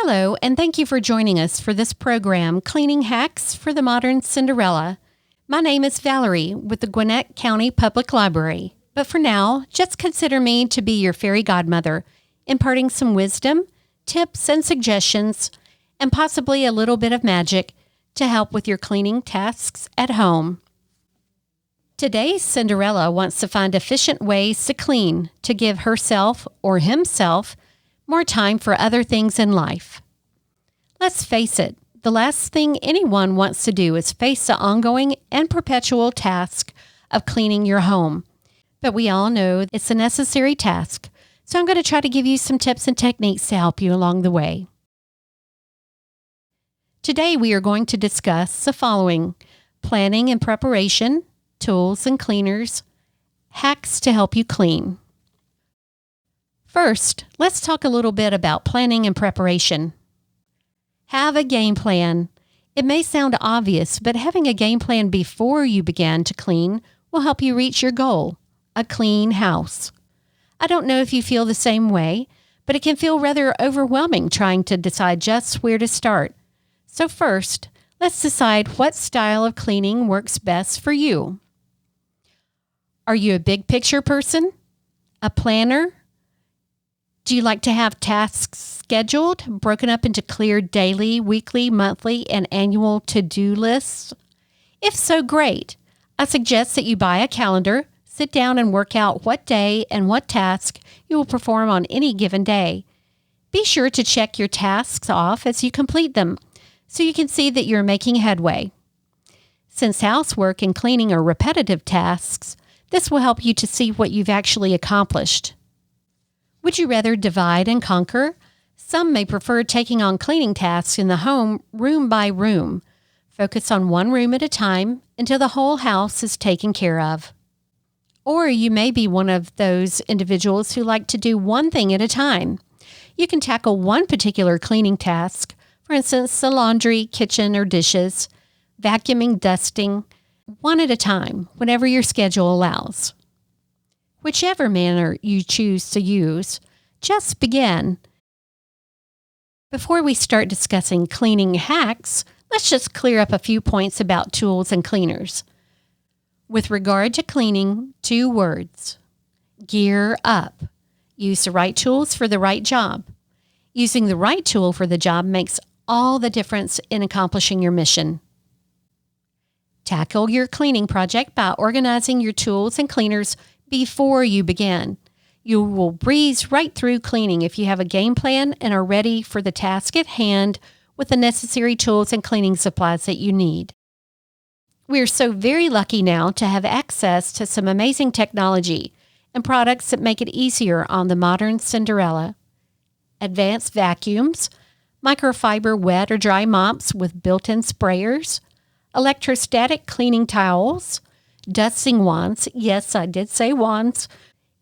Hello, and thank you for joining us for this program, Cleaning Hacks for the Modern Cinderella. My name is Valerie with the Gwinnett County Public Library, but for now, just consider me to be your fairy godmother, imparting some wisdom, tips, and suggestions, and possibly a little bit of magic to help with your cleaning tasks at home. Today, Cinderella wants to find efficient ways to clean to give herself or himself more time for other things in life. Let's face it, the last thing anyone wants to do is face the ongoing and perpetual task of cleaning your home. But we all know it's a necessary task, so I'm going to try to give you some tips and techniques to help you along the way. Today we are going to discuss the following: planning and preparation, tools and cleaners, hacks to help you clean. First, let's talk a little bit about planning and preparation. Have a game plan. It may sound obvious, but having a game plan before you begin to clean will help you reach your goal, a clean house. I don't know if you feel the same way, but it can feel rather overwhelming trying to decide just where to start. So first, let's decide what style of cleaning works best for you. Are you a big picture person? A planner? Do you like to have tasks scheduled, broken up into clear daily, weekly, monthly, and annual to-do lists? If so, great. I suggest that you buy a calendar, sit down and work out what day and what task you will perform on any given day. Be sure to check your tasks off as you complete them, so you can see that you're making headway. Since housework and cleaning are repetitive tasks, this will help you to see what you've actually accomplished. Would you rather divide and conquer? Some may prefer taking on cleaning tasks in the home room by room. Focus on one room at a time until the whole house is taken care of. Or you may be one of those individuals who like to do one thing at a time. You can tackle one particular cleaning task, for instance, the laundry, kitchen, or dishes, vacuuming, dusting, one at a time, whenever your schedule allows. Whichever manner you choose to use, just begin. Before we start discussing cleaning hacks, let's just clear up a few points about tools and cleaners. With regard to cleaning, 2 words: gear up. Use the right tools for the right job. Using the right tool for the job makes all the difference in accomplishing your mission. Tackle your cleaning project by organizing your tools and cleaners before you begin. You will breeze right through cleaning if you have a game plan and are ready for the task at hand with the necessary tools and cleaning supplies that you need. We are so very lucky now to have access to some amazing technology and products that make it easier on the modern Cinderella. Advanced vacuums, microfiber wet or dry mops with built-in sprayers, electrostatic cleaning towels, dusting wands. Yes, I did say wands.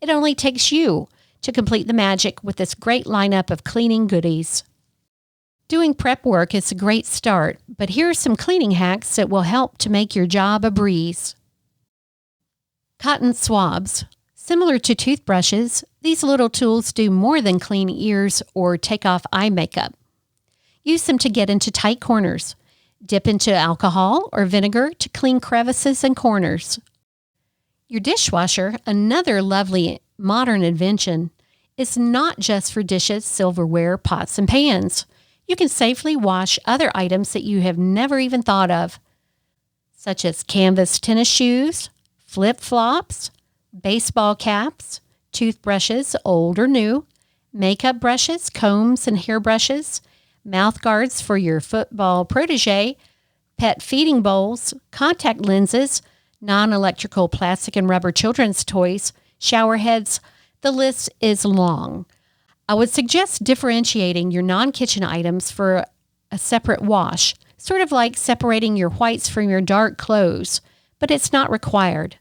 It only takes you to complete the magic with this great lineup of cleaning goodies. Doing prep work is a great start, but here are some cleaning hacks that will help to make your job a breeze. Cotton swabs. Similar to toothbrushes, these little tools do more than clean ears or take off eye makeup. Use them to get into tight corners. Dip into alcohol or vinegar to clean crevices and corners. Your dishwasher, another lovely modern invention, is not just for dishes, silverware, pots, and pans. You can safely wash other items that you have never even thought of, such as canvas tennis shoes, flip-flops, baseball caps, toothbrushes, old or new, makeup brushes, combs and hairbrushes, mouth guards for your football protege, pet feeding bowls, contact lenses, non-electrical plastic and rubber children's toys, shower heads. The list is long. I would suggest differentiating your non-kitchen items for a separate wash, sort of like separating your whites from your dark clothes, but it's not required.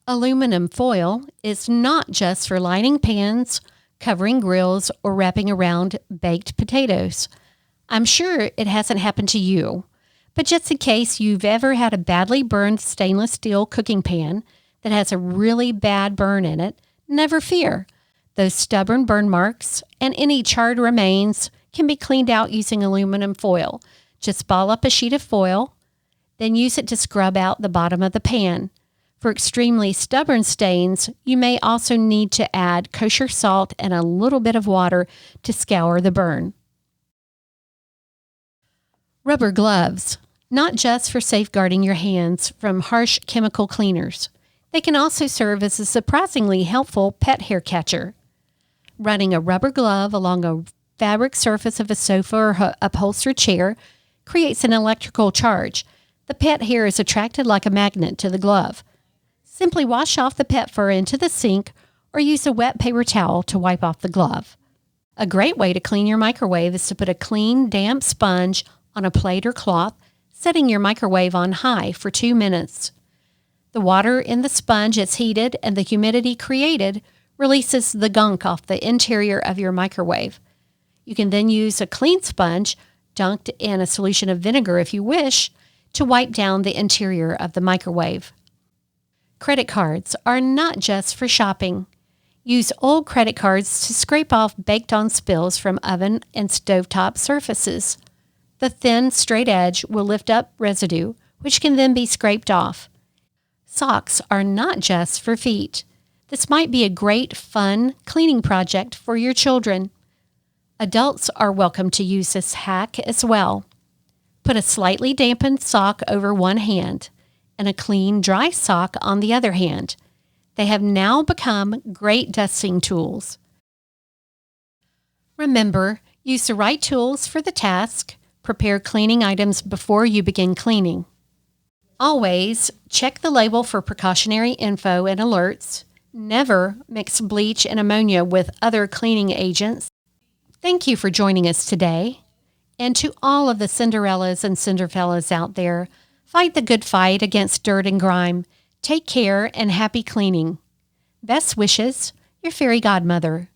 Aluminum foil is not just for lining pans, covering grills, or wrapping around baked potatoes. I'm sure it hasn't happened to you, but just in case you've ever had a badly burned stainless steel cooking pan that has a really bad burn in it, never fear. Those stubborn burn marks and any charred remains can be cleaned out using aluminum foil. Just ball up a sheet of foil, then use it to scrub out the bottom of the pan. For extremely stubborn stains, you may also need to add kosher salt and a little bit of water to scour the burn. Rubber gloves, not just for safeguarding your hands from harsh chemical cleaners. They can also serve as a surprisingly helpful pet hair catcher. Running a rubber glove along a fabric surface of a sofa or upholstered chair creates an electrical charge. The pet hair is attracted like a magnet to the glove. Simply wash off the pet fur into the sink or use a wet paper towel to wipe off the glove. A great way to clean your microwave is to put a clean, damp sponge on a plate or cloth, setting your microwave on high for 2 minutes. The water in the sponge is heated and the humidity created releases the gunk off the interior of your microwave. You can then use a clean sponge, dunked in a solution of vinegar if you wish, to wipe down the interior of the microwave. Credit cards are not just for shopping. Use old credit cards to scrape off baked-on spills from oven and stovetop surfaces. The thin, straight edge will lift up residue, which can then be scraped off. Socks are not just for feet. This might be a great, fun cleaning project for your children. Adults are welcome to use this hack as well. Put a slightly dampened sock over one hand and a clean, dry sock on the other hand. They have now become great dusting tools. Remember, use the right tools for the task. Prepare cleaning items before you begin cleaning. Always check the label for precautionary info and alerts. Never mix bleach and ammonia with other cleaning agents. Thank you for joining us today. And to all of the Cinderellas and Cinderfellas out there, fight the good fight against dirt and grime. Take care and happy cleaning. Best wishes, your fairy godmother.